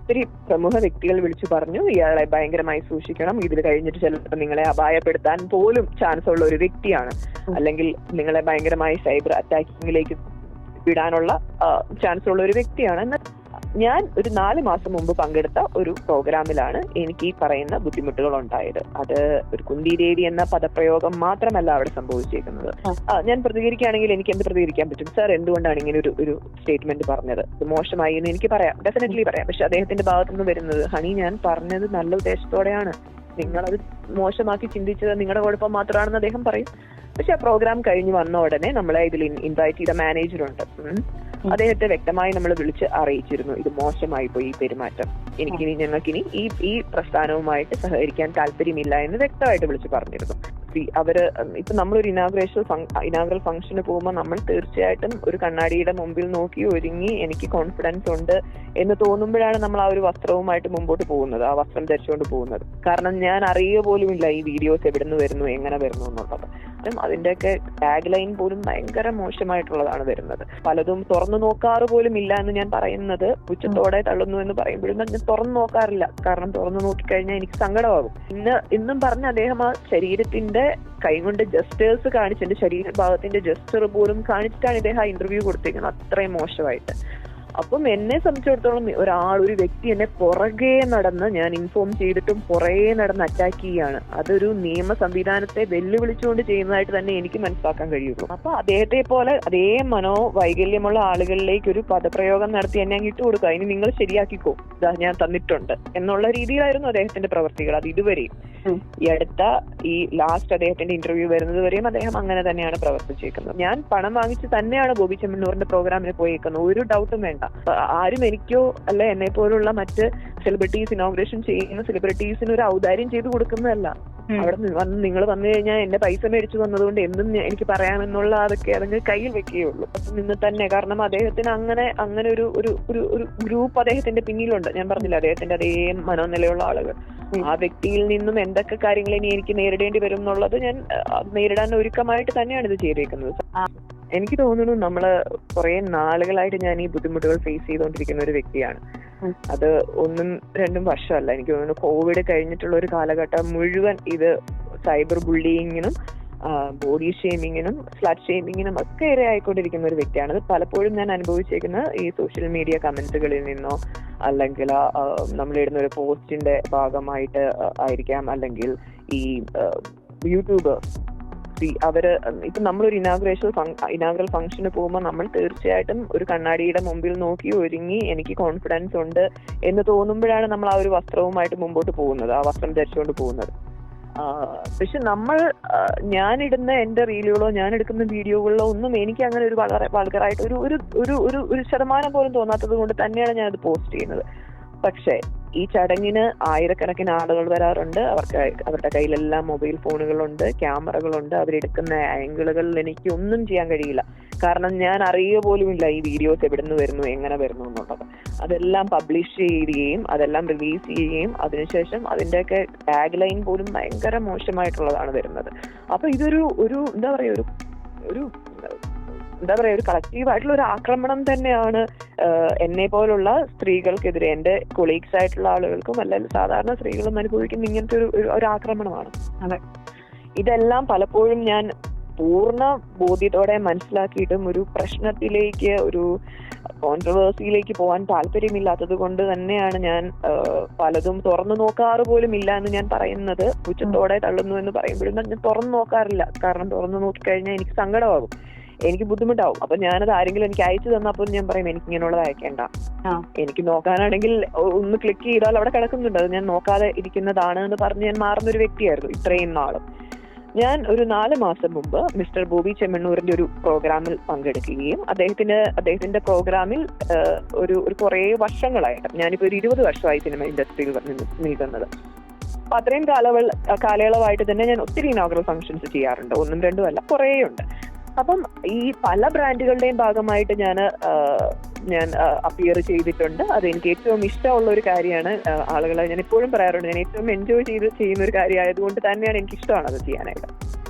ഒത്തിരി പ്രമുഖ വ്യക്തികൾ വിളിച്ചു പറഞ്ഞു ഇയാളെ ഭയങ്കരമായി സൂക്ഷിക്കണം, ഇതിൽ കഴിഞ്ഞിട്ട് ചിലപ്പോൾ നിങ്ങളെ അപായപ്പെടുത്താൻ പോലും ചാൻസ് ഉള്ള ഒരു വ്യക്തിയാണ്, അല്ലെങ്കിൽ നിങ്ങളെ ഭയങ്കരമായി സൈബർ അറ്റാക്കിങ്ങിലേക്ക് വിടാനുള്ള ചാൻസ് ഉള്ള ഒരു വ്യക്തിയാണ്. എന്നാൽ ഞാൻ ഒരു 4 മാസം മുമ്പ് പങ്കെടുത്ത ഒരു പ്രോഗ്രാമിലാണ് എനിക്ക് ഈ പറയുന്ന ബുദ്ധിമുട്ടുകൾ ഉണ്ടായത്. അത് ഒരു കുന്തി ദേവി എന്ന പദപ്രയോഗം മാത്രമല്ല അവിടെ സംഭവിച്ചിരിക്കുന്നത്. ഞാൻ പ്രതികരിക്കുകയാണെങ്കിൽ എനിക്ക് എന്ത് പ്രതികരിക്കാൻ പറ്റും? സാർ എന്തുകൊണ്ടാണ് ഇങ്ങനെ ഒരു സ്റ്റേറ്റ്മെന്റ് പറഞ്ഞത്? ഇത് മോശമായി എന്ന് എനിക്ക് പറയാം, ഡെഫിനറ്റ്ലി പറയാം. പക്ഷെ അദ്ദേഹത്തിന്റെ ഭാഗത്തുനിന്ന് വരുന്നത്, ഹണി ഞാൻ പറഞ്ഞത് നല്ല ഉദ്ദേശത്തോടെയാണ്, നിങ്ങളത് മോശമാക്കി ചിന്തിച്ചത് നിങ്ങളുടെ കുഴപ്പം മാത്രമാണെന്ന് അദ്ദേഹം പറയും. പക്ഷെ ആ പ്രോഗ്രാം കഴിഞ്ഞ് വന്ന ഉടനെ നമ്മളെ ഇതിൽ ഇൻവൈറ്റ് ചെയ്ത മാനേജറുണ്ട്, അദ്ദേഹത്തെ വ്യക്തമായി നമ്മൾ വിളിച്ച് അറിയിച്ചിരുന്നു, ഇത് മോശമായി പോയി ഈ പെരുമാറ്റം, ഞങ്ങൾക്കിനി ഈ പ്രസ്ഥാനവുമായിട്ട് സഹകരിക്കാൻ താല്പര്യമില്ല എന്ന് വ്യക്തമായിട്ട് വിളിച്ച് പറഞ്ഞിരുന്നു. അവര് ഇപ്പൊ നമ്മളൊരു ഇനാഗ്രൽ ഫംഗ്ഷന് പോകുമ്പോൾ നമ്മൾ തീർച്ചയായിട്ടും ഒരു കണ്ണാടിയുടെ മുമ്പിൽ നോക്കി ഒരുങ്ങി എനിക്ക് കോൺഫിഡൻസ് ഉണ്ട് എന്ന് തോന്നുമ്പോഴാണ് നമ്മൾ ആ ഒരു വസ്ത്രവുമായിട്ട് മുമ്പോട്ട് പോകുന്നത്, ആ വസ്ത്രം ധരിച്ചുകൊണ്ട് പോകുന്നത്. കാരണം ഞാൻ അറിയുക പോലുമില്ല ഈ വീഡിയോസ് എവിടെ നിന്ന് വരുന്നു, എങ്ങനെ വരുന്നു എന്നുള്ളത്. അതിന്റെയൊക്കെ ടാഗ് ലൈൻ പോലും ഭയങ്കര മോശമായിട്ടുള്ളതാണ് വരുന്നത്. പലതും തുറന്നു നോക്കാറ് പോലും ഇല്ല എന്ന് ഞാൻ പറയുന്നത് പുച്ഛത്തോടെ തള്ളുന്നു എന്ന് പറയുമ്പോഴും ഞാൻ തുറന്നു നോക്കാറില്ല. കാരണം തുറന്നു നോക്കിക്കഴിഞ്ഞാൽ എനിക്ക് സങ്കടമാകും. ഇന്നും പറഞ്ഞ അദ്ദേഹം ആ ശരീരത്തിന്റെ കൈകൊണ്ട് ജസ്റ്റേഴ്സ് കാണിച്ച്, എന്റെ ശരീരഭാഗത്തിന്റെ ജസ്റ്റർ പോലും കാണിച്ചിട്ടാണ് ഇദ്ദേഹം ആ ഇന്റർവ്യൂ കൊടുത്തിരിക്കുന്നത്, അത്രയും മോശമായിട്ട്. അപ്പം എന്നെ സംബന്ധിച്ചിടത്തോളം ഒരു വ്യക്തി എന്നെ പുറകെ നടന്ന്, ഞാൻ ഇൻഫോം ചെയ്തിട്ടും പുറകെ നടന്ന് അറ്റാക്ക് ചെയ്യുകയാണ്. അതൊരു നിയമ സംവിധാനത്തെ വെല്ലുവിളിച്ചുകൊണ്ട് ചെയ്യുന്നതായിട്ട് തന്നെ എനിക്ക് മനസ്സിലാക്കാൻ കഴിയുള്ളൂ. അപ്പൊ അദ്ദേഹത്തെ പോലെ അതേ മനോവൈകല്യമുള്ള ആളുകളിലേക്ക് ഒരു പദപ്രയോഗം നടത്തി എന്നെ അങ്ങ് ഇട്ട് കൊടുക്കുക, ഇനി നിങ്ങൾ ശരിയാക്കിക്കോ, ഇതാ ഞാൻ തന്നിട്ടുണ്ട് എന്നുള്ള രീതിയിലായിരുന്നു അദ്ദേഹത്തിന്റെ പ്രവർത്തികൾ. അത് ഇതുവരെയും ഈ ലാസ്റ്റ് അദ്ദേഹത്തിന്റെ ഇന്റർവ്യൂ വരുന്നത് വരെയും അദ്ദേഹം അങ്ങനെ തന്നെയാണ് പ്രവർത്തിച്ചേക്കുന്നത്. ഞാൻ പണം വാങ്ങിച്ച് തന്നെയാണ് ബോബി ചെമ്മണ്ണൂറിന്റെ പ്രോഗ്രാമിന് പോയേക്കുന്നത്, ഒരു ഡൗട്ടും വേണ്ട. ആരും എനിക്കോ അല്ലെ എന്നെ പോലുള്ള മറ്റ് സെലിബ്രിറ്റീസ്, ഇനോഗ്രേഷൻ ചെയ്യുന്ന സെലിബ്രിറ്റീസിന് ഒരു ഔദാര്യം ചെയ്തു കൊടുക്കുന്നതല്ല. അവിടെ നിങ്ങൾ വന്നു കഴിഞ്ഞാൽ എന്റെ പൈസ മേടിച്ചു വന്നതുകൊണ്ട് എന്തും എനിക്ക് പറയാമെന്നുള്ള അതൊക്കെ അതങ്ങ് കയ്യിൽ വെക്കുകയുള്ളൂ. നിന്ന് തന്നെ, കാരണം അദ്ദേഹത്തിന് അങ്ങനെ ഒരു ഗ്രൂപ്പ് അദ്ദേഹത്തിന്റെ പിന്നിലുണ്ട്. ഞാൻ പറഞ്ഞില്ല, അദ്ദേഹത്തിന്റെ അതേ മനോനിലയുള്ള ആളുകൾ. ആ വ്യക്തിയിൽ നിന്നും എന്തൊക്കെ കാര്യങ്ങൾ ഇനി എനിക്ക് നേരിടേണ്ടി വരും എന്നുള്ളത് ഞാൻ നേരിടാൻ ഒരുക്കമായിട്ട് തന്നെയാണ് ഇത് ചെയ്തേക്കുന്നത്. എനിക്ക് തോന്നുന്നു നമ്മള് കുറെ നാളുകളായിട്ട് ഞാൻ ഈ ബുദ്ധിമുട്ടുകൾ ഫേസ് ചെയ്തുകൊണ്ടിരിക്കുന്ന ഒരു വ്യക്തിയാണ്. അത് 1-2 വർഷമല്ല, എനിക്ക് തോന്നുന്നു കോവിഡ് കഴിഞ്ഞിട്ടുള്ള ഒരു കാലഘട്ടം മുഴുവൻ ഇത് സൈബർ ബുള്ളിയിങ്ങിനും ബോഡി ഷെയ്മിങ്ങിനും സ്ലട്ട് ഷെയ്മിങ്ങിനും ഒക്കെ ഇരയായിക്കൊണ്ടിരിക്കുന്ന ഒരു വ്യക്തിയാണ്. അത് പലപ്പോഴും ഞാൻ അനുഭവിച്ചേക്കുന്ന ഈ സോഷ്യൽ മീഡിയ കമന്റ്സുകളിൽ നിന്നോ, അല്ലെങ്കിൽ നമ്മളിടുന്ന ഒരു പോസ്റ്റിന്റെ ഭാഗമായിട്ട് ആയിരിക്കാം, അല്ലെങ്കിൽ ഈ യൂട്യൂബ് അവര് ഇപ്പൊ നമ്മളൊരു ഇനാഗ്രൽ ഫംഗ്ഷന് പോകുമ്പോൾ നമ്മൾ തീർച്ചയായിട്ടും ഒരു കണ്ണാടിയുടെ മുമ്പിൽ നോക്കി ഒരുങ്ങി എനിക്ക് കോൺഫിഡൻസ് ഉണ്ട് എന്ന് തോന്നുമ്പോഴാണ് നമ്മൾ ആ ഒരു വസ്ത്രവുമായിട്ട് മുമ്പോട്ട് പോകുന്നത്, ആ വസ്ത്രം ധരിച്ചുകൊണ്ട് പോകുന്നത്. പക്ഷെ ഞാനിടുന്ന എന്റെ റീലുകളോ ഞാൻ എടുക്കുന്ന വീഡിയോകളിലോ ഒന്നും എനിക്ക് അങ്ങനെ ഒരു വളരെ വൾഗറായിട്ട് ഒരു ശതമാനം പോലും തോന്നാത്തത് കൊണ്ട് തന്നെയാണ് ഞാനത് പോസ്റ്റ് ചെയ്യുന്നത്. പക്ഷേ ഈ ചടങ്ങിന് ആയിരക്കണക്കിന് ആളുകൾ വരാറുണ്ട്. അവരുടെ കയ്യിലെല്ലാം മൊബൈൽ ഫോണുകളുണ്ട്, ക്യാമറകളുണ്ട്. അവരെടുക്കുന്ന ആംഗിളുകളിൽ എനിക്ക് ഒന്നും ചെയ്യാൻ കഴിയില്ല. കാരണം ഞാൻ അറിയുക പോലുമില്ല ഈ വീഡിയോസ് എവിടെ നിന്ന് വരുന്നു, എങ്ങനെ വരുന്നു എന്നുള്ളത്. അതെല്ലാം പബ്ലിഷ് ചെയ്യുകയും അതെല്ലാം റിലീസ് ചെയ്യുകയും അതിനുശേഷം അതിന്റെയൊക്കെ ടാഗ് ലൈൻ പോലും ഭയങ്കര മോശമായിട്ടുള്ളതാണ് വരുന്നത്. അപ്പൊ ഇതൊരു ഒരു കളക്റ്റീവ് ആയിട്ടുള്ള ഒരു ആക്രമണം തന്നെയാണ് എന്നെ പോലുള്ള സ്ത്രീകൾക്കെതിരെ, എന്റെ കൊളീഗ്സ് ആയിട്ടുള്ള ആളുകൾക്കും അല്ലെങ്കിൽ സാധാരണ സ്ത്രീകളും അനുഭവിക്കുന്ന ഇങ്ങനത്തെ ഒരു ആക്രമണമാണ്. അതെ, ഇതെല്ലാം പലപ്പോഴും ഞാൻ പൂർണ്ണ ബോധ്യത്തോടെ മനസ്സിലാക്കിയിട്ടും ഒരു പ്രശ്നത്തിലേക്ക്, ഒരു കോൺട്രവേഴ്സിയിലേക്ക് പോകാൻ താല്പര്യമില്ലാത്തത് കൊണ്ട് തന്നെയാണ് ഞാൻ പലതും തുറന്നു നോക്കാറ് പോലും ഇല്ല എന്ന് ഞാൻ പറയുന്നത്. പുച്ഛത്തോടെ തള്ളുന്നു എന്ന് പറയുമ്പോഴും ഞാൻ തുറന്നു നോക്കാറില്ല. കാരണം തുറന്നു നോക്കിക്കഴിഞ്ഞാൽ എനിക്ക് സങ്കടമാകും, എനിക്ക് ബുദ്ധിമുട്ടാവും. അപ്പൊ ഞാനത് ആരെങ്കിലും എനിക്ക് അയച്ചു തന്നപ്പോൾ ഞാൻ പറയും എനിക്ക് ഇങ്ങനെയുള്ളത് അയക്കേണ്ട, എനിക്ക് നോക്കാനാണെങ്കിൽ ഒന്ന് ക്ലിക്ക് ചെയ്താൽ അവിടെ കിടക്കുന്നുണ്ട്, അത് ഞാൻ നോക്കാതെ ഇരിക്കുന്നതാണ് എന്ന് പറഞ്ഞ് ഞാൻ മാറുന്ന ഒരു വ്യക്തിയായിരുന്നു ഇത്രയും നാളും. ഞാൻ ഒരു 4 മാസം മുമ്പ് മിസ്റ്റർ ബോബി ചെമ്മണ്ണൂരിന്റെ ഒരു പ്രോഗ്രാമിൽ പങ്കെടുക്കുകയും അദ്ദേഹത്തിന്റെ പ്രോഗ്രാമിൽ ഒരു കുറേ വർഷങ്ങളായിട്ട്, ഞാനിപ്പോ ഒരു 20 വർഷമായി സിനിമ ഇൻഡസ്ട്രിയിൽ നിൽക്കുന്നത്. അപ്പൊ അത്രയും കാലയളവായിട്ട് തന്നെ ഞാൻ ഒത്തിരി ഇനോഗ്രൽ ഫംഗ്ഷൻസ് ചെയ്യാറുണ്ട്, 1-2 അല്ല, കുറേ ഉണ്ട്. അപ്പം ഈ പല ബ്രാൻഡുകളുടെയും ഭാഗമായിട്ട് ഞാൻ അപ്പിയർ ചെയ്തിട്ടുണ്ട്. അത് എനിക്ക് ഏറ്റവും ഇഷ്ടമുള്ള ഒരു കാര്യമാണ്. ആളുകളെ ഞാൻ എപ്പോഴും പറയാറുണ്ട്, ഞാൻ ഏറ്റവും എൻജോയ് ചെയ്യുന്ന ഒരു കാര്യമായതുകൊണ്ട് തന്നെയാണ് എനിക്ക് ഇഷ്ടമാണ് അത് ചെയ്യാനായിട്ട്.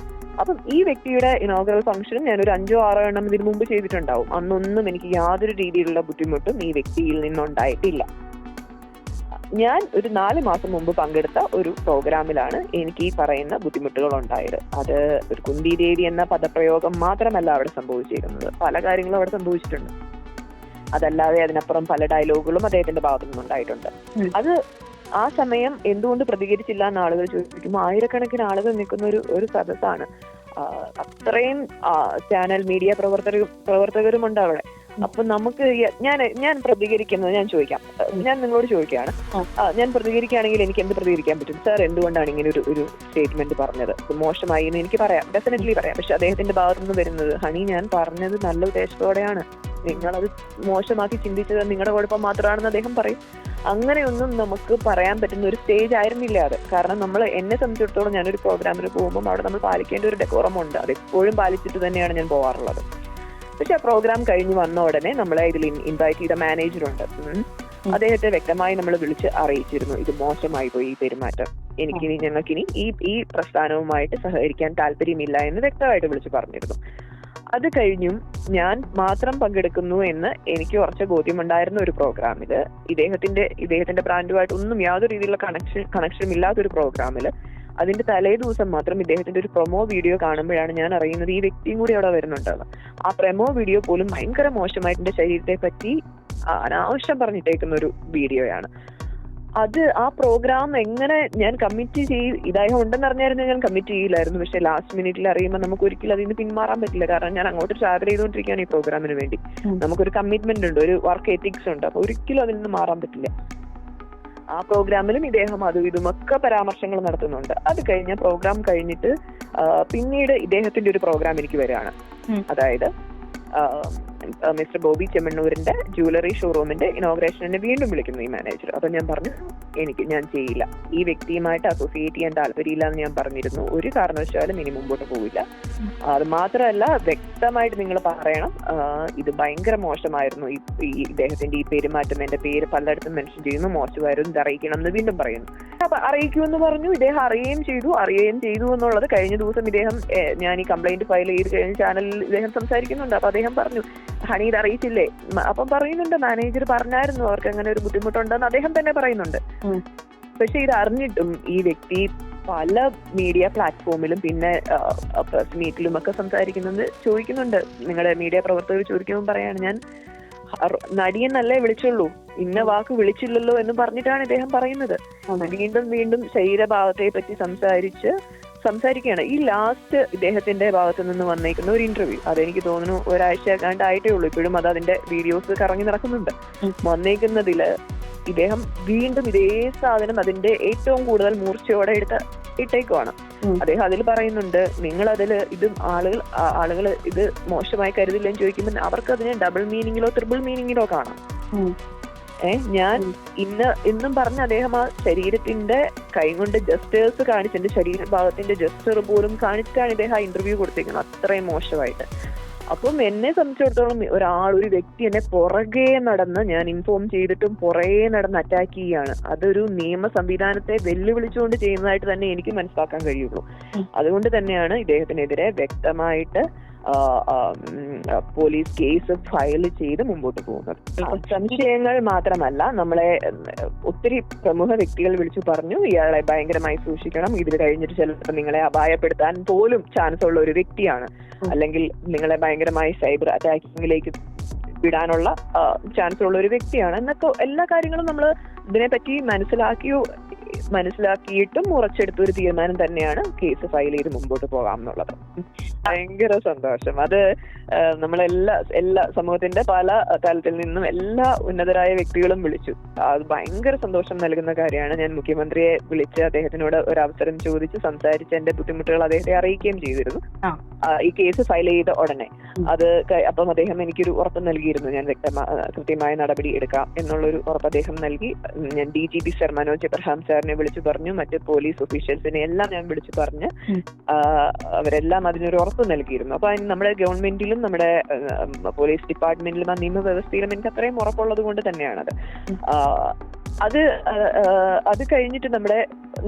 അപ്പം ഈ വ്യക്തിയുടെ ഇനോഗ്രൽ ഫംഗ്ഷനും ഞാനൊരു 5-6 എണ്ണം ഇതിനു മുമ്പ് ചെയ്തിട്ടുണ്ടാവും. അന്നൊന്നും എനിക്ക് യാതൊരു രീതിയിലുള്ള ബുദ്ധിമുട്ടും ഈ വ്യക്തിയിൽ നിന്നുണ്ടായിട്ടില്ല. ഞാൻ ഒരു 4 മാസം മുമ്പ് പങ്കെടുത്ത ഒരു പ്രോഗ്രാമിലാണ് എനിക്ക് ഈ പറയുന്ന ബുദ്ധിമുട്ടുകൾ ഉണ്ടായത്. അത് ഒരു കുന്തി ദേവി എന്ന പദപ്രയോഗം മാത്രമല്ല അവിടെ സംഭവിച്ചിരിക്കുന്നത്, പല കാര്യങ്ങളും അവിടെ സംഭവിച്ചിട്ടുണ്ട്. അതല്ലാതെ അതിനപ്പുറം പല ഡയലോഗുകളും അദ്ദേഹത്തിന്റെ ഭാഗത്തു നിന്നുണ്ടായിട്ടുണ്ട്. അത് ആ സമയം എന്തുകൊണ്ട് പ്രതികരിച്ചില്ല എന്ന് ആളുകൾ ചോദിക്കുമ്പോൾ ആയിരക്കണക്കിന് ആളുകൾ നിൽക്കുന്ന ഒരു സദസ്സാണ്. അത്രയും ചാനൽ മീഡിയ പ്രവർത്തകരുമുണ്ട് അവിടെ. അപ്പൊ നമുക്ക് ഞാൻ പ്രതികരിക്കുന്നത് ഞാൻ നിങ്ങളോട് ചോദിക്കുകയാണ്, ഞാൻ പ്രതികരിക്കുകയാണെങ്കിൽ എനിക്ക് എന്ത് പ്രതികരിക്കാൻ പറ്റും? സാർ എന്തുകൊണ്ടാണ് ഇങ്ങനെ ഒരു സ്റ്റേറ്റ്മെന്റ് പറഞ്ഞത്? മോശമായി എന്ന് എനിക്ക് പറയാം, ഡെഫിനറ്റ്ലി പറയാം. പക്ഷെ അദ്ദേഹത്തിന്റെ ഭാഗത്തുനിന്ന് വരുന്നത്, ഹണി ഞാൻ പറഞ്ഞത് നല്ല ഉദ്ദേശത്തോടെയാണ്, നിങ്ങളത് മോശമാക്കി ചിന്തിച്ചത് നിങ്ങളുടെ കുഴപ്പം മാത്രമാണെന്ന് അദ്ദേഹം പറയും. അങ്ങനെയൊന്നും നമുക്ക് പറയാൻ പറ്റുന്ന ഒരു സ്റ്റേജ് ആയിരുന്നില്ല അത്. കാരണം എന്നെ സംബന്ധിച്ചിടത്തോളം ഞാനൊരു പ്രോഗ്രാമിൽ പോകുമ്പോൾ അവിടെ നമ്മൾ പാലിക്കേണ്ട ഒരു ഡെക്കോറമുണ്ട്. അത് എപ്പോഴും പാലിച്ചിട്ട് തന്നെയാണ് ഞാൻ പോകാറുള്ളത്. പക്ഷെ ആ പ്രോഗ്രാം കഴിഞ്ഞ് വന്ന ഉടനെ നമ്മളെ ഇതിൽ ഇൻവൈറ്റ് ചെയ്ത മാനേജറുണ്ട്. അദ്ദേഹത്തെ വ്യക്തമായി നമ്മൾ വിളിച്ച് അറിയിച്ചിരുന്നു, ഇത് മോശമായി പോയി ഈ പെരുമാറ്റം, ഞങ്ങൾക്കിനി ഈ പ്രസ്ഥാനവുമായിട്ട് സഹകരിക്കാൻ താല്പര്യമില്ല എന്ന് വ്യക്തമായിട്ട് വിളിച്ച് പറഞ്ഞിരുന്നു. അത് കഴിഞ്ഞും ഞാൻ മാത്രം പങ്കെടുക്കുന്നു എന്ന് എനിക്ക് ഉറച്ച ബോധ്യമുണ്ടായിരുന്ന ഒരു പ്രോഗ്രാമില്, ഇദ്ദേഹത്തിന്റെ ബ്രാൻഡുമായിട്ട് ഒന്നും യാതൊരു രീതിയിലുള്ള കണക്ഷനും ഇല്ലാത്തൊരു പ്രോഗ്രാമില് അതിന്റെ തലേ ദിവസം മാത്രം ഇദ്ദേഹത്തിന്റെ ഒരു പ്രൊമോ വീഡിയോ കാണുമ്പോഴാണ് ഞാൻ അറിയുന്നത് ഈ വ്യക്തിയും കൂടി അവിടെ വരുന്നുണ്ടെന്ന്. ആ പ്രൊമോ വീഡിയോ പോലും ഭയങ്കര മോശമായിട്ട് എന്റെ ശരീരത്തെ പറ്റി അനാവശ്യം പറഞ്ഞിട്ടേക്കുന്ന ഒരു വീഡിയോയാണ്. ആ പ്രോഗ്രാം എങ്ങനെ ഞാൻ കമ്മിറ്റ് ഇദ്ദേഹം ഉണ്ടെന്ന് അറിഞ്ഞായിരുന്നു ഞാൻ കമ്മിറ്റ് ചെയ്യില്ലായിരുന്നു. പക്ഷെ ലാസ്റ്റ് മിനിറ്റിൽ അറിയുമ്പോൾ നമുക്ക് ഒരിക്കലും അതിൽ നിന്ന് പിന്മാറാൻ പറ്റില്ല. കാരണം ഞാൻ അങ്ങോട്ട് ട്രാവൽ ചെയ്തുകൊണ്ടിരിക്കുകയാണ് ഈ പ്രോഗ്രാമിന് വേണ്ടി. നമുക്കൊരു കമ്മിറ്റ്മെന്റ് ഉണ്ട്, ഒരു വർക്ക് എത്തിക്സ് ഉണ്ട്. അപ്പൊ ഒരിക്കലും അതിൽ നിന്ന് മാറാൻ പറ്റില്ല. ആ പ്രോഗ്രാമിലും ഇദ്ദേഹം അതും ഇതുമൊക്കെ പരാമർശങ്ങൾ നടത്തുന്നുണ്ട്. അത് കഴിഞ്ഞ പ്രോഗ്രാം കഴിഞ്ഞിട്ട് പിന്നീട് ഇദ്ദേഹത്തിന്റെ ഒരു പ്രോഗ്രാം എനിക്ക് വരികയാണ്. അതായത് മിസ്റ്റർ ബോബി ചെമ്മണ്ണൂരിന്റെ ജ്വല്ലറി ഷോറൂമിന്റെ ഇനോഗ്രേഷനെ വീണ്ടും വിളിക്കുന്നു ഈ മാനേജർ. അപ്പൊ ഞാൻ പറഞ്ഞു, ഞാൻ ചെയ്യില്ല, ഈ വ്യക്തിയുമായിട്ട് അസോസിയേറ്റ് ചെയ്യാൻ താല്പര്യമില്ല എന്ന് ഞാൻ പറഞ്ഞിരുന്നു. ഒരു കാരണവശാലും ഇനി മുമ്പോട്ട് പോവില്ല. അത് മാത്രമല്ല, വ്യക്തമായിട്ട് നിങ്ങൾ പറയണം, ഇത് ഭയങ്കര മോശമായിരുന്നു, ഇദ്ദേഹത്തിന്റെ ഈ പെരുമാറ്റം, എന്റെ പേര് പലയിടത്തും മെൻഷൻ ചെയ്യുന്നു, മോശമായിരുന്നു, ഇത് അറിയിക്കണം എന്ന് വീണ്ടും പറയുന്നു. അപ്പൊ അറിയിക്കുമെന്ന് പറഞ്ഞു. ഇദ്ദേഹം അറിയുകയും ചെയ്തു എന്നുള്ളത് കഴിഞ്ഞ ദിവസം ഞാൻ ഈ കംപ്ലൈന്റ് ഫയൽ ചെയ്ത് കഴിഞ്ഞ ചാനലിൽ ഇദ്ദേഹം സംസാരിക്കുന്നുണ്ട്. അപ്പൊ അദ്ദേഹം പറഞ്ഞു, ഹണി ഇത് അറിയിച്ചില്ലേ? അപ്പം പറയുന്നുണ്ട്, മാനേജർ പറഞ്ഞായിരുന്നു അവർക്ക് അങ്ങനെ ഒരു ബുദ്ധിമുട്ടുണ്ടെന്ന് അദ്ദേഹം തന്നെ പറയുന്നുണ്ട്. പക്ഷെ ഇത് അറിഞ്ഞിട്ടും ഈ വ്യക്തി പല മീഡിയ പ്ലാറ്റ്ഫോമിലും പിന്നെ പ്രസ് മീറ്റിലും ഒക്കെ ചോദിക്കുന്നുണ്ട്. നിങ്ങളുടെ മീഡിയ പ്രവർത്തകർ ചോദിക്കുമ്പോൾ പറയാണ്, ഞാൻ നടിയെന്നല്ലേ വിളിച്ചുള്ളൂ, ഇന്ന വാക്ക് വിളിച്ചില്ലല്ലോ എന്ന് പറഞ്ഞിട്ടാണ് ഇദ്ദേഹം പറയുന്നത്. വീണ്ടും ശരീരഭാവത്തെ പറ്റി സംസാരിക്കുകയാണ്. ഈ ലാസ്റ്റ് ഇദ്ദേഹത്തിന്റെ ഭാഗത്ത് നിന്ന് വന്നേക്കുന്ന ഒരു ഇന്റർവ്യൂ, അതെനിക്ക് തോന്നുന്നു ഒരാഴ്ച ആയിട്ടേ ഉള്ളൂ, ഇപ്പോഴും അത് അതിന്റെ വീഡിയോസ് കറങ്ങി നടക്കുന്നുണ്ട്. വന്നേക്കുന്നതില് ഇദ്ദേഹം വീണ്ടും ഇതേ സാധനം അതിന്റെ ഏറ്റവും കൂടുതൽ മൂർച്ചയോടെ ഇട്ടേക്കുവാണ്. അദ്ദേഹം അതിൽ പറയുന്നുണ്ട്, നിങ്ങൾ ഇത് ആളുകൾ ഇത് മോശമായി കരുതില്ലെന്ന് ചോദിക്കുമ്പോൾ അവർക്ക് അതിനെ ഡബിൾ മീനിങ്ങിലോ ട്രിപ്പിൾ മീനിങ്ങിലോ കാണാം. ഞാൻ ഇന്നും പറഞ്ഞ അദ്ദേഹം ആ ശരീരത്തിന്റെ കൈകൊണ്ട് ജസ്റ്റേഴ്സ് കാണിച്ച്, എന്റെ ശരീരഭാഗത്തിന്റെ ജസ്റ്റർ പോലും കാണിച്ചിട്ടാണ് ഇദ്ദേഹം ആ ഇന്റർവ്യൂ കൊടുത്തിരിക്കുന്നത്, അത്രയും മോശമായിട്ട്. അപ്പം എന്നെ സംബന്ധിച്ചിടത്തോളം ഒരു വ്യക്തി എന്നെ പുറകെ നടന്ന്, ഞാൻ ഇൻഫോം ചെയ്തിട്ടും പുറകെ നടന്ന് അറ്റാക്ക് ചെയ്യുകയാണ്. അതൊരു നിയമ സംവിധാനത്തെ വെല്ലുവിളിച്ചുകൊണ്ട് ചെയ്യുന്നതായിട്ട് തന്നെ എനിക്ക് മനസ്സിലാക്കാൻ കഴിയുള്ളൂ. അതുകൊണ്ട് തന്നെയാണ് ഇദ്ദേഹത്തിനെതിരെ വ്യക്തമായിട്ട് പോലീസ് കേസ് ഫയൽ ചെയ്ത് മുമ്പോട്ട് പോകുന്നത്. സംശയങ്ങൾ മാത്രമല്ല, നമ്മളെ ഒത്തിരി പ്രമുഖ വ്യക്തികൾ വിളിച്ചു പറഞ്ഞു, ഇയാളെ ഭയങ്കരമായി സൂക്ഷിക്കണം, ഇതിൽ കഴിഞ്ഞിട്ട് ചിലപ്പോൾ നിങ്ങളെ അപായപ്പെടുത്താൻ പോലും ചാൻസ് ഉള്ള ഒരു വ്യക്തിയാണ്, അല്ലെങ്കിൽ നിങ്ങളെ ഭയങ്കരമായി സൈബർ അറ്റാക്കിങ്ങിലേക്ക് വിടാനുള്ള ചാൻസ് ഉള്ള ഒരു വ്യക്തിയാണ് എന്നൊക്കെ എല്ലാ കാര്യങ്ങളും നമ്മൾ ഇതിനെപ്പറ്റി മനസ്സിലാക്കിയിട്ടും ഉറച്ചെടുത്ത ഒരു തീരുമാനം തന്നെയാണ് കേസ് ഫയൽ ചെയ്ത് മുമ്പോട്ട് പോകാം എന്നുള്ളത്. ഭയങ്കര സന്തോഷം. അത് എല്ലാ സമൂഹത്തിന്റെ പല തലത്തിൽ നിന്നും എല്ലാ ഉന്നതരായ വ്യക്തികളും വിളിച്ചു. അത് ഭയങ്കര സന്തോഷം നൽകുന്ന കാര്യമാണ്. ഞാൻ മുഖ്യമന്ത്രിയെ വിളിച്ച് അദ്ദേഹത്തിനോട് ഒരു അവസരം ചോദിച്ച് സംസാരിച്ച് എന്റെ ബുദ്ധിമുട്ടുകൾ അദ്ദേഹത്തെ അറിയിക്കുകയും ചെയ്തിരുന്നു ഈ കേസ് ഫയൽ ചെയ്ത ഉടനെ. അപ്പം അദ്ദേഹം എനിക്കൊരു ഉറപ്പ് നൽകിയിരുന്നു, ഞാൻ കൃത്യമായ നടപടി എടുക്കാം എന്നുള്ളൊരു ഉറപ്പ് അദ്ദേഹം നൽകി. ഞാൻ DGP സർ മനോജ് എബ്രഹാം സാറിനെ വിളിച്ചു പറഞ്ഞു, മറ്റ് പോലീസ് ഒഫീഷ്യൽസിനെ എല്ലാം ഞാൻ വിളിച്ചു പറഞ്ഞ് അവരെല്ലാം അതിനൊരു ഉറപ്പ് നൽകിയിരുന്നു. അപ്പൊ നമ്മുടെ ഗവൺമെന്റിലും നമ്മുടെ പോലീസ് ഡിപ്പാർട്ട്മെന്റിലും ആ നിയമവ്യവസ്ഥയിലും എനിക്ക് അത്രയും ഉറപ്പുള്ളത് കൊണ്ട് തന്നെയാണത്. അത് കഴിഞ്ഞിട്ട്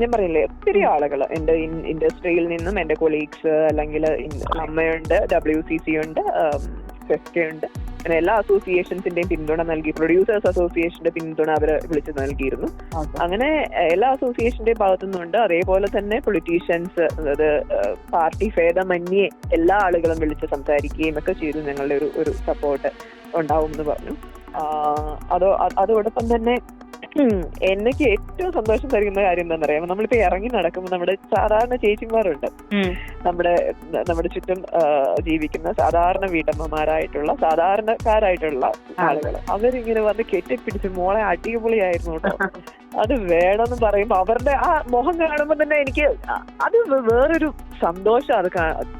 ഞാൻ പറയില്ലേ, ഒത്തിരി ആളുകൾ എന്റെ ഇൻഡസ്ട്രിയിൽ നിന്നും, എന്റെ കൊളീഗ്സ്, അല്ലെങ്കിൽ അമ്മയുണ്ട്, WCC ഉണ്ട്, ഫെസ്റ്റ് ഉണ്ട്, അങ്ങനെ എല്ലാ അസോസിയേഷൻസിന്റെയും പിന്തുണ നൽകി, പ്രൊഡ്യൂസേഴ്സ് അസോസിയേഷന്റെ പിന്തുണ അവര് വിളിച്ചു നൽകിയിരുന്നു. അങ്ങനെ എല്ലാ അസോസിയേഷന്റെയും ഭാഗത്തുനിന്നുണ്ട്. അതേപോലെ തന്നെ പൊളിറ്റീഷ്യൻസ്, അതായത് പാർട്ടി ഭേദമന്യേ എല്ലാ ആളുകളും വിളിച്ച് സംസാരിക്കുകയും ഒക്കെ ചെയ്തു. ഞങ്ങളുടെ ഒരു സപ്പോർട്ട് ഉണ്ടാവും എന്ന് പറഞ്ഞു. അതോടൊപ്പം തന്നെ എനിക്ക് ഏറ്റവും സന്തോഷം തരുന്ന കാര്യം എന്താണെന്ന് അറിയാമോ, നമ്മളിപ്പോ ഇറങ്ങി നടക്കുമ്പോൾ നമ്മുടെ സാധാരണ ചേച്ചിമാരുണ്ട്, നമ്മുടെ ചുറ്റും ജീവിക്കുന്ന സാധാരണ വീട്ടമ്മമാരായിട്ടുള്ള സാധാരണക്കാരായിട്ടുള്ള ആളുകൾ, അവരിങ്ങനെ വന്ന് കെട്ടിപ്പിടിച്ച് മോളെ അടിപൊളിയായിരുന്നു കേട്ടോ, അത് വേണമെന്ന് പറയുമ്പോ അവരുടെ ആ മുഖം കാണുമ്പോൾ തന്നെ എനിക്ക് അത് വേറൊരു സന്തോഷം അത്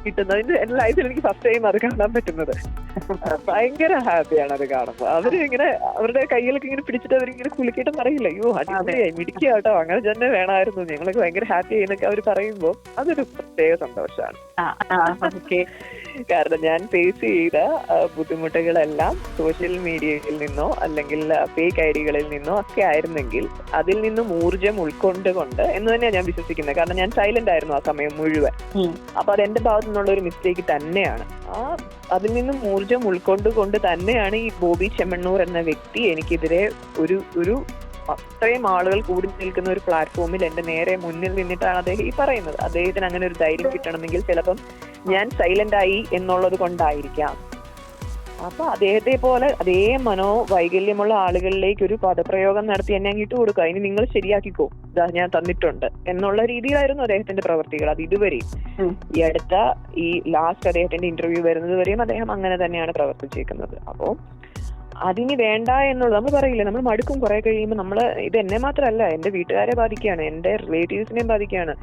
കിട്ടുന്നത്. എന്റെ ലൈഫിൽ എനിക്ക് ഫസ്റ്റ് ടൈം അത് കാണാൻ പറ്റുന്നത്. ഭയങ്കര ഹാപ്പിയാണ് അത് കാണുമ്പോൾ. അവരിങ്ങനെ അവരുടെ കയ്യിലൊക്കെ ഇങ്ങനെ പിടിച്ചിട്ട് അവരിങ്ങനെ കുളിക്കിട്ട് പറയില്ല, അയ്യോ അടിപൊളിയായി മിടിക്കുക കേട്ടോ, അങ്ങനെ തന്നെ വേണമായിരുന്നു, ഞങ്ങളൊക്കെ ഭയങ്കര ഹാപ്പി എന്നൊക്കെ അവർ പറയുമ്പോൾ അതൊരു പ്രത്യേക സന്തോഷമാണ്. കാരണം ഞാൻ ഫേസ് ചെയ്ത ബുദ്ധിമുട്ടുകളെല്ലാം സോഷ്യൽ മീഡിയയിൽ നിന്നോ അല്ലെങ്കിൽ ഫേക്ക് ഐഡികളിൽ നിന്നോ ഒക്കെ ആയിരുന്നെങ്കിൽ അതിൽ നിന്നും ഊർജം ഉൾക്കൊണ്ടുകൊണ്ട് എന്ന് തന്നെയാണ് ഞാൻ വിശ്വസിക്കുന്നത്. കാരണം ഞാൻ സൈലന്റ് ആയിരുന്നു ആ സമയം മുഴുവൻ. അപ്പൊ അത് എന്റെ ഭാഗത്തു നിന്നുള്ള ഒരു മിസ്റ്റേക്ക് തന്നെയാണ്. അതിൽ നിന്നും ഊർജം ഉൾക്കൊണ്ടുകൊണ്ട് തന്നെയാണ് ഈ ബോബി ചെമ്മണ്ണൂർ എന്ന വ്യക്തി എനിക്കെതിരെ ഒരു അത്രയും ആളുകൾ കൂടി നിൽക്കുന്ന ഒരു പ്ലാറ്റ്ഫോമിൽ എന്റെ നേരെ മുന്നിൽ നിന്നിട്ടാണ് അദ്ദേഹം ഈ പറയുന്നത്. അദ്ദേഹത്തിന് അങ്ങനെ ഒരു ധൈര്യം കിട്ടണമെങ്കിൽ ചിലപ്പം ഞാൻ സൈലന്റ് ആയി എന്നുള്ളത് കൊണ്ടായിരിക്കാം. അപ്പൊ അദ്ദേഹത്തെ പോലെ അതേ മനോവൈകല്യമുള്ള ആളുകളിലേക്ക് ഒരു പദപ്രയോഗം നടത്തി എന്നെ അങ്ങിട്ട് കൊടുക്കുക, ഇനി നിങ്ങൾ ശരിയാക്കിക്കോ, ഇതാ ഞാൻ തന്നിട്ടുണ്ട് എന്നുള്ള രീതിയിലായിരുന്നു അദ്ദേഹത്തിന്റെ പ്രവർത്തികൾ. അത് ഇതുവരെയും ഈ ലാസ്റ്റ് അദ്ദേഹത്തിന്റെ ഇന്റർവ്യൂ വരുന്നത് വരെയും അദ്ദേഹം അങ്ങനെ തന്നെയാണ് പ്രവർത്തിച്ചേക്കുന്നത്. അപ്പോ അതിന് വേണ്ട എന്നുള്ളത് നമ്മൾ പറയില്ലേ, നമ്മൾ മടുക്കും കുറെ കഴിയുമ്പോൾ. ഇത് എന്നെ മാത്രമല്ല, എന്റെ വീട്ടുകാരെ ബാധിക്കുകയാണ്, എന്റെ റിലേറ്റീവ്സിനെയും ബാധിക്കുകയാണ്.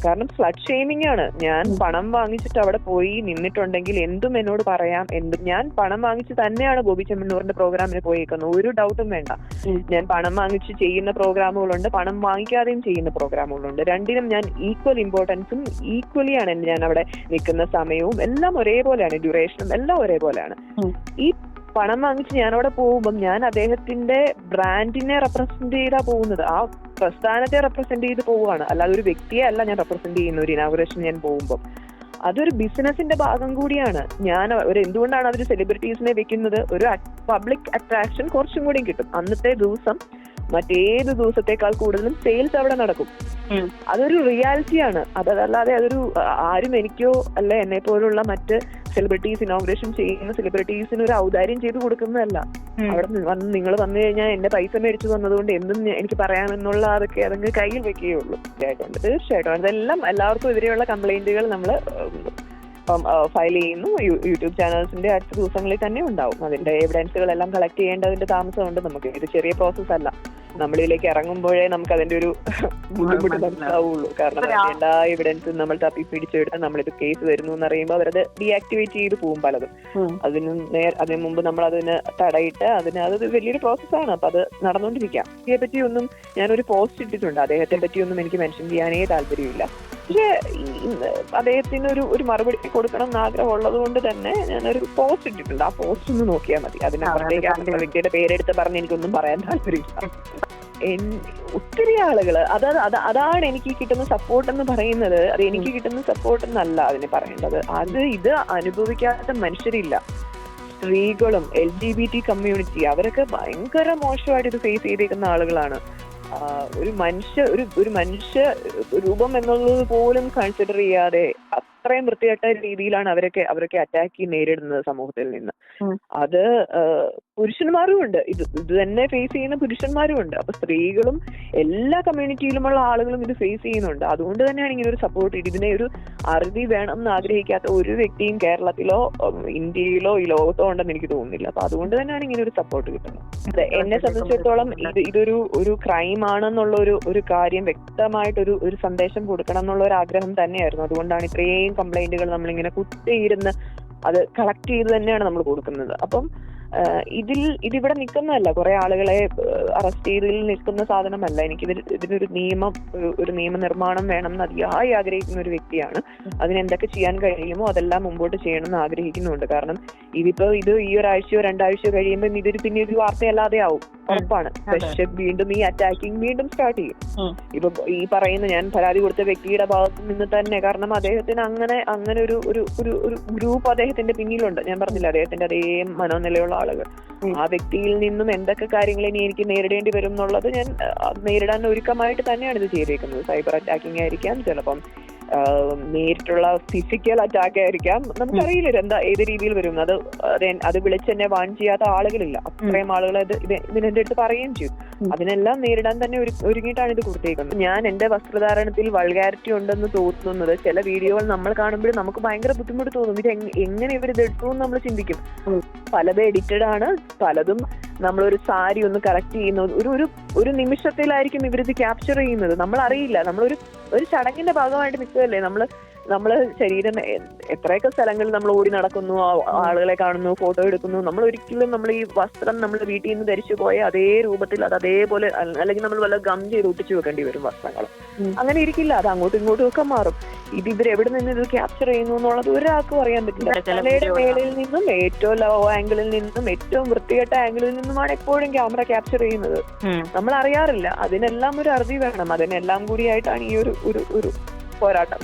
കാരണം സ്ലട്ട് ഷെയ്മിംഗ് ആണ്. ഞാൻ പണം വാങ്ങിച്ചിട്ട് അവിടെ പോയി നിന്നിട്ടുണ്ടെങ്കിൽ എന്തും എന്നോട് പറയാം. ഞാൻ പണം വാങ്ങിച്ച് തന്നെയാണ് ബോബി ചെമ്മണ്ണൂറിന്റെ പ്രോഗ്രാമിന് പോയേക്കുന്നത്, ഒരു ഡൗട്ടും വേണ്ട. ഞാൻ പണം വാങ്ങിച്ച് ചെയ്യുന്ന പ്രോഗ്രാമുകളുണ്ട്, പണം വാങ്ങിക്കാതെയും ചെയ്യുന്ന പ്രോഗ്രാമുകളുണ്ട്. രണ്ടിനും ഞാൻ ഈക്വൽ ഇമ്പോർട്ടൻസും ഈക്വലിയാണ് ഞാൻ അവിടെ നിൽക്കുന്ന സമയവും എല്ലാം ഒരേപോലെയാണ്, ഡ്യൂറേഷനും എല്ലാം ഒരേപോലെയാണ്. ഈ പണം വാങ്ങിച്ച് ഞാൻ അവിടെ പോകുമ്പം ഞാൻ അദ്ദേഹത്തിന്റെ ബ്രാൻഡിനെ റെപ്രസെന്റ് ചെയ്താ പോകുന്നത്, ആ പ്രസ്ഥാനത്തെ റെപ്രസെന്റ് ചെയ്ത് പോവുകയാണ്, അല്ലാതെ ഒരു വ്യക്തിയെ അല്ല ഞാൻ റെപ്രസെന്റ് ചെയ്യുന്ന ഒരു ഇനാഗുറേഷൻ ഞാൻ പോകുമ്പോൾ. അതൊരു ബിസിനസിന്റെ ഭാഗം കൂടിയാണ്. എന്തുകൊണ്ടാണ് അവർ സെലിബ്രിറ്റീസിനെ വെക്കുന്നത്? ഒരു പബ്ലിക് അട്രാക്ഷൻ കുറച്ചും കൂടിയും കിട്ടും. അന്നത്തെ ദിവസം മറ്റേത് ദിവസത്തെക്കാൾ കൂടുതലും സെയിൽസ് അവിടെ നടക്കും. അതൊരു റിയാലിറ്റിയാണ്. അതല്ലാതെ അതൊരു ആരും എനിക്കോ അല്ല എന്നെ പോലുള്ള മറ്റ് സെലിബ്രിറ്റീസ്, ഇനോഗ്രേഷൻ ചെയ്യുന്ന സെലിബ്രിറ്റീസിന് ഒരു ഔദാര്യം ചെയ്ത് കൊടുക്കുന്നതല്ല. അവിടെ നിങ്ങൾ വന്നു കഴിഞ്ഞാൽ എന്റെ പൈസ മേടിച്ചു തന്നതുകൊണ്ട് എന്തും എനിക്ക് പറയാമെന്നുള്ള അതൊക്കെ അതങ്ങ് കയ്യിൽ വെക്കുകയുള്ളൂ. തീർച്ചയായിട്ടും അതെല്ലാം എല്ലാവർക്കും എതിരെയുള്ള കംപ്ലൈന്റുകൾ നമ്മൾ ഫയൽ ചെയ്യുന്നു. യൂട്യൂബ് ചാനൽസിന്റെ അടുത്ത ദിവസങ്ങളിൽ തന്നെ ഉണ്ടാവും. അതിന്റെ എവിഡൻസുകളെല്ലാം കളക്ട് ചെയ്യേണ്ടതിന്റെ താമസമുണ്ട്. നമുക്ക് ഇത് ചെറിയ പ്രോസസ് അല്ല. നമ്മളിലേക്ക് ഇറങ്ങുമ്പോഴേ നമുക്ക് അതിന്റെ ഒരു ബുദ്ധിമുട്ട് മനസ്സിലാവുള്ളൂ. കാരണം എല്ലാ എവിഡൻസും നമ്മൾ തപ്പി പിടിച്ചെടുത്ത് നമ്മളിത് കേസ് വരുന്നു എന്ന് അറിയുമ്പോൾ അവരത് ഡീആക്ടിവേറ്റ് ചെയ്ത് പോകും പലതും. അതിന് മുമ്പ് നമ്മൾ അതിന് തടയിട്ട് അതൊരു വലിയൊരു പ്രോസസ്സാണ്. അപ്പൊ അത് നടന്നുകൊണ്ടിരിക്കാം. ഇതിനെ പറ്റിയൊന്നും ഞാനൊരു പോസ്റ്റ് ഇട്ടിട്ടുണ്ട്. അദ്ദേഹത്തെ പറ്റിയൊന്നും എനിക്ക് മെൻഷൻ ചെയ്യാനേ താല്പര്യമില്ല. പക്ഷെ അദ്ദേഹത്തിന് ഒരു മറുപടി കൊടുക്കണം എന്ന് ആഗ്രഹം ഉള്ളത് കൊണ്ട് തന്നെ ഞാനൊരു പോസ്റ്റ് ഇട്ടിട്ടുണ്ട്. ആ പോസ്റ്റ് ഒന്ന് നോക്കിയാൽ മതി. അതിനപ്പുറത്തേക്ക് ആ വ്യക്തിയുടെ പേരെടുത്ത് പറഞ്ഞ് എനിക്കൊന്നും പറയാൻ താല്പര്യമില്ല. ഒത്തിരി ആളുകള് അതാണ് എനിക്ക് കിട്ടുന്ന സപ്പോർട്ട് എന്ന് പറയുന്നത്. അത് എനിക്ക് കിട്ടുന്ന സപ്പോർട്ട് എന്നല്ല അതിന് പറയേണ്ടത്. ഇത് അനുഭവിക്കാത്ത മനുഷ്യരില്ല. സ്ത്രീകളും LGBT കമ്മ്യൂണിറ്റി അവരൊക്കെ ഭയങ്കര മോശമായിട്ട് ഇത് ഫേസ് ചെയ്തേക്കുന്ന ആളുകളാണ്. ഒരു മനുഷ്യ രൂപം എന്നുള്ളത് പോലും കൺസിഡർ ചെയ്യാതെ അത്രയും വൃത്തികെട്ട രീതിയിലാണ് അവരൊക്കെ അറ്റാക്ക് നേരിടുന്നത് സമൂഹത്തിൽ നിന്ന്. അത് പുരുഷന്മാരും ഉണ്ട്, ഇത് തന്നെ ഫേസ് ചെയ്യുന്ന പുരുഷന്മാരും ഉണ്ട്. അപ്പൊ സ്ത്രീകളും എല്ലാ കമ്മ്യൂണിറ്റിയിലുമുള്ള ആളുകളും ഇത് ഫേസ് ചെയ്യുന്നുണ്ട്. അതുകൊണ്ട് തന്നെയാണ് ഇങ്ങനെ ഒരു സപ്പോർട്ട്. ഇതിനെ ഒരു അറുതി വേണം എന്ന് ആഗ്രഹിക്കാത്ത ഒരു വ്യക്തിയും കേരളത്തിലോ ഇന്ത്യയിലോ ഈ ലോകത്തോ ഉണ്ടെന്ന് എനിക്ക് തോന്നുന്നില്ല. അപ്പൊ അതുകൊണ്ട് തന്നെയാണ് ഇങ്ങനെ ഒരു സപ്പോർട്ട് കിട്ടുന്നത്. എന്നെ സംബന്ധിച്ചിടത്തോളം ഇതൊരു ക്രൈം ആണെന്നുള്ള ഒരു കാര്യം വ്യക്തമായിട്ടൊരു സന്ദേശം കൊടുക്കണം എന്നുള്ള ഒരു ആഗ്രഹം തന്നെയായിരുന്നു. അതുകൊണ്ടാണ് ഇത്രയും കംപ്ലൈന്റുകൾ നമ്മളിങ്ങനെ കുത്തിയിരുന്ന് അത് കളക്ട് ചെയ്ത് തന്നെയാണ് നമ്മൾ കൊടുക്കുന്നത്. അപ്പം ഇതിവിടെ നിൽക്കുന്നതല്ല, കുറെ ആളുകളെ അറസ്റ്റ് ചെയ്തതിൽ നിൽക്കുന്ന സാധനമല്ല. ഇതിനൊരു നിയമനിർമ്മാണം വേണം എന്ന് അതിയായി ആഗ്രഹിക്കുന്ന ഒരു വ്യക്തിയാണ്. അതിനെന്തൊക്കെ ചെയ്യാൻ കഴിയുമോ അതെല്ലാം മുമ്പോട്ട് ചെയ്യണമെന്ന് ആഗ്രഹിക്കുന്നുണ്ട്. കാരണം ഇത് ഈ ഒരാഴ്ചയോ 2 ആഴ്ചയോ കഴിയുമ്പോൾ പിന്നെ ഒരു വാർത്തയല്ലാതെ ആവും, ഉറപ്പാണ്. പക്ഷെ വീണ്ടും ഈ അറ്റാക്കിങ് വീണ്ടും സ്റ്റാർട്ട് ചെയ്യും. ഇപ്പൊ ഈ പറയുന്ന ഞാൻ പരാതി കൊടുത്ത വ്യക്തിയുടെ ഭാഗത്ത് നിന്ന് തന്നെ, കാരണം അദ്ദേഹത്തിന് അങ്ങനെ ഒരു ഗ്രൂപ്പ് അദ്ദേഹത്തിന്റെ പിന്നിലുണ്ട്. ഞാൻ പറഞ്ഞില്ല, അദ്ദേഹത്തിന്റെ അതേ മനോനിലയുള്ള ആളുകൾ. ആ വ്യക്തിയിൽ നിന്നും എന്തൊക്കെ കാര്യങ്ങൾ ഇനി എനിക്ക് നേരിടേണ്ടി വരും എന്നുള്ളത് ഞാൻ നേരിടാൻ ഒരുക്കമായിട്ട് തന്നെയാണ് ഇത് ചെയ്തേക്കുന്നത്. സൈബർ അറ്റാക്കിംഗ് ആയിരിക്കാം, ചിലപ്പം നേരിട്ടുള്ള ഫിസിക്കൽ അറ്റാക്ക് ആയിരിക്കാം, നമുക്കറിയില്ല ഏത് രീതിയിൽ വരും. അത് വിളിച്ചെന്നെ വാൺ ചെയ്യാത്ത ആളുകളില്ല, അത്രയും ആളുകൾ ഇതിനെന്റെ അടുത്ത് പറയുകയും ചെയ്യും. അതിനെല്ലാം നേരിടാൻ തന്നെ ഒരുങ്ങിയിട്ടാണ് ഇത് കൊടുത്തേക്കുന്നത്. ഞാൻ എന്റെ വസ്ത്രധാരണത്തിൽ വൾഗാരിറ്റി ഉണ്ടെന്ന് തോന്നുന്നത് ചില വീഡിയോകൾ നമ്മൾ കാണുമ്പോഴും നമുക്ക് ഭയങ്കര ബുദ്ധിമുട്ട് തോന്നും. എങ്ങനെ ഇവരിത് എടുത്തു എന്ന് നമ്മൾ ചിന്തിക്കും. പലതും എഡിറ്റഡ് ആണ്, പലതും നമ്മളൊരു സാരി ഒന്ന് കറക്റ്റ് ചെയ്യുന്ന ഒരു നിമിഷത്തിലായിരിക്കും ഇവരിത് ക്യാപ്ചർ ചെയ്യുന്നത്. നമ്മൾ അറിയില്ല, നമ്മളൊരു ചടങ്ങിന്റെ ഭാഗമായിട്ട് നിൽക്കുകയല്ലേ. നമ്മള് ശരീരം എത്രയൊക്കെ സ്ഥലങ്ങളിൽ നമ്മൾ ഓടി നടക്കുന്നു, ആളുകളെ കാണുന്നു, ഫോട്ടോ എടുക്കുന്നു. നമ്മൾ ഒരിക്കലും നമ്മൾ ഈ വസ്ത്രം നമ്മൾ വീട്ടിൽ നിന്ന് ധരിച്ചു പോയ അതേ രൂപത്തിൽ അതേപോലെ, അല്ലെങ്കിൽ നമ്മൾ വല്ല ഗം ചെയ്ത് ഒട്ടിച്ചു വെക്കേണ്ടി വരും വസ്ത്രങ്ങൾ. അങ്ങനെ ഇരിക്കില്ല, അത് അങ്ങോട്ടും ഇങ്ങോട്ടും ഒക്കെ മാറും. ഇവർ എവിടെ നിന്ന് ഇത് ക്യാപ്ചർ ചെയ്യുന്നു എന്നുള്ളത് ഒരാൾക്കും അറിയാൻ പറ്റില്ല. തലയുടെ മേളിൽ നിന്നും ഏറ്റവും ലോ ആംഗിളിൽ നിന്നും ഏറ്റവും വൃത്തികെട്ട ആംഗിളിൽ നിന്നുമാണ് എപ്പോഴും ക്യാമറ ക്യാപ്ചർ ചെയ്യുന്നത്. നമ്മൾ അറിയാറില്ല. അതിനെല്ലാം ഒരു അറിവ് വേണം. അതിനെല്ലാം കൂടിയായിട്ടാണ് ഈ ഒരു പോരാട്ടം.